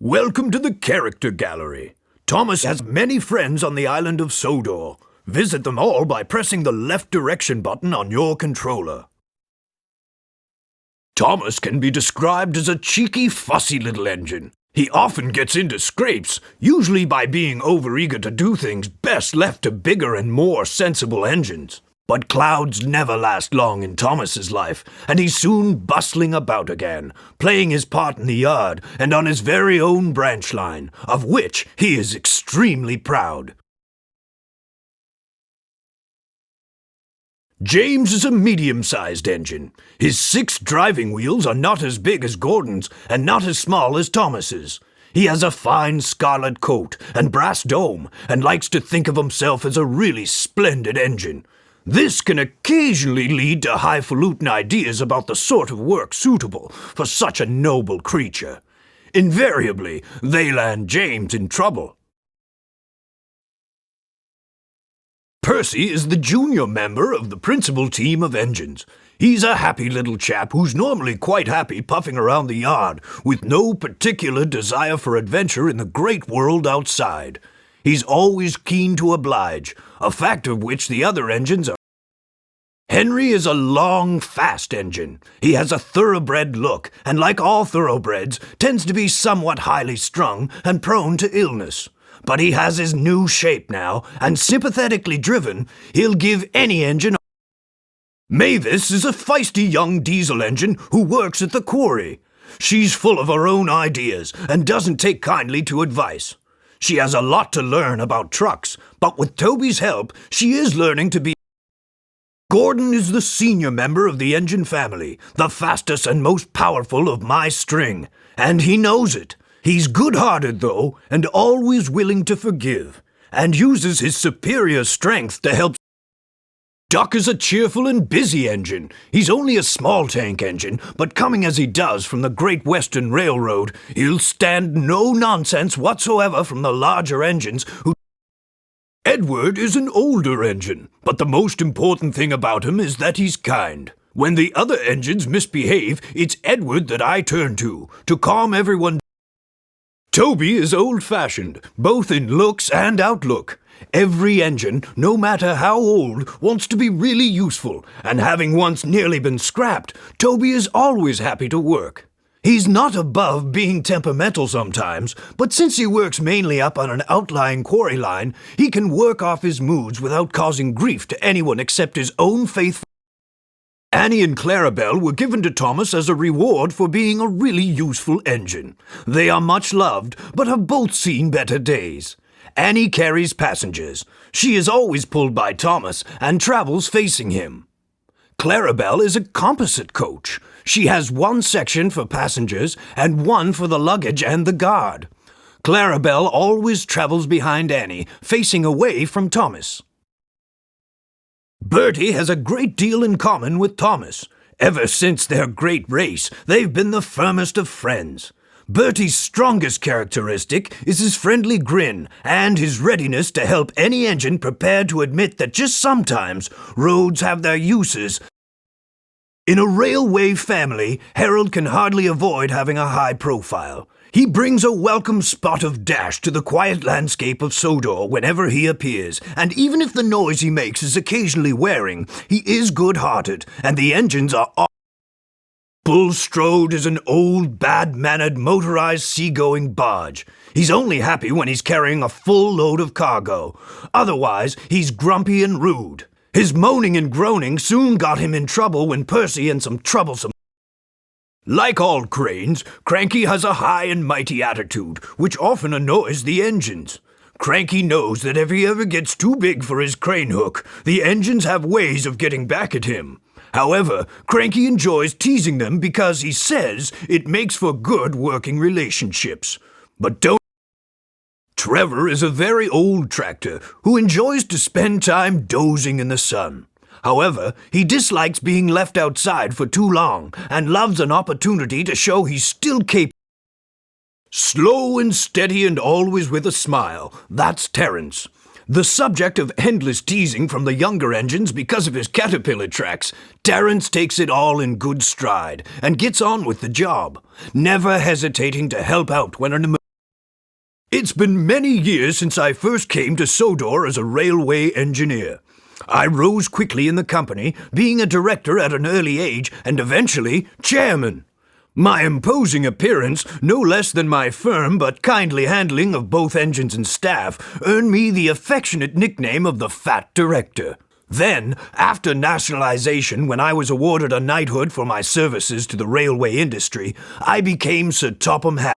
Welcome to the Character Gallery. Thomas has many friends on the island of Sodor. Visit them all by pressing the left direction button on your controller. Thomas can be described as a cheeky, fussy little engine. He often gets into scrapes, usually by being overeager to do things best left to bigger and more sensible engines. But clouds never last long in Thomas's life, and he's soon bustling about again, playing his part in the yard and on his very own branch line, of which he is extremely proud. James is a medium-sized engine. His 6 driving wheels are not as big as Gordon's and not as small as Thomas's. He has a fine scarlet coat and brass dome and likes to think of himself as a really splendid engine. This can occasionally lead to highfalutin ideas about the sort of work suitable for such a noble creature. Invariably, they land James in trouble. Percy is the junior member of the principal team of engines. He's a happy little chap who's normally quite happy puffing around the yard, with no particular desire for adventure in the great world outside. He's always keen to oblige, a fact of which the other engines are. Henry is a long, fast engine. He has a thoroughbred look, and like all thoroughbreds, tends to be somewhat highly strung and prone to illness. But he has his new shape now, and sympathetically driven, he'll give any engine. Mavis is a feisty young diesel engine who works at the quarry. She's full of her own ideas and doesn't take kindly to advice. She has a lot to learn about trucks, but with Toby's help, she is learning to be. Gordon is the senior member of the engine family, the fastest and most powerful of my string, and he knows it. He's good-hearted, though, and always willing to forgive, and uses his superior strength to help. Duck is a cheerful and busy engine. He's only a small-tank engine, but coming as he does from the Great Western Railroad, he'll stand no nonsense whatsoever from the larger engines who. Edward is an older engine, but the most important thing about him is that he's kind. When the other engines misbehave, it's Edward that I turn to calm everyone. Toby is old-fashioned, both in looks and outlook. Every engine, no matter how old, wants to be really useful, and having once nearly been scrapped, Toby is always happy to work. He's not above being temperamental sometimes, but since he works mainly up on an outlying quarry line, he can work off his moods without causing grief to anyone except his own faithful. Annie and Clarabelle were given to Thomas as a reward for being a really useful engine. They are much loved, but have both seen better days. Annie carries passengers. She is always pulled by Thomas and travels facing him. Clarabelle is a composite coach. She has one section for passengers and one for the luggage and the guard. Clarabelle always travels behind Annie, facing away from Thomas. Bertie has a great deal in common with Thomas. Ever since their great race, they've been the firmest of friends. Bertie's strongest characteristic is his friendly grin and his readiness to help any engine prepared to admit that just sometimes roads have their uses. In a railway family, Harold can hardly avoid having a high profile. He brings a welcome spot of dash to the quiet landscape of Sodor whenever he appears, and even if the noise he makes is occasionally wearing, he is good-hearted, and the engines are all. Bulstrode is an old, bad-mannered, motorized seagoing barge. He's only happy when he's carrying a full load of cargo. Otherwise, he's grumpy and rude. His moaning and groaning soon got him in trouble when Percy and some troublesome. Like all cranes, Cranky has a high and mighty attitude, which often annoys the engines. Cranky knows that if he ever gets too big for his crane hook, the engines have ways of getting back at him. However, Cranky enjoys teasing them because he says it makes for good working relationships. But don't. Trevor is a very old tractor who enjoys to spend time dozing in the sun. However, he dislikes being left outside for too long and loves an opportunity to show he's still capable. Slow and steady and always with a smile, that's Terence. The subject of endless teasing from the younger engines because of his caterpillar tracks, Terence takes it all in good stride and gets on with the job, never hesitating to help out when an It's been many years since I first came to Sodor as a railway engineer. I rose quickly in the company, being a director at an early age and eventually chairman. My imposing appearance, no less than my firm but kindly handling of both engines and staff, earned me the affectionate nickname of the Fat Director. Then, after nationalization, when I was awarded a knighthood for my services to the railway industry, I became Sir Topham Hatt.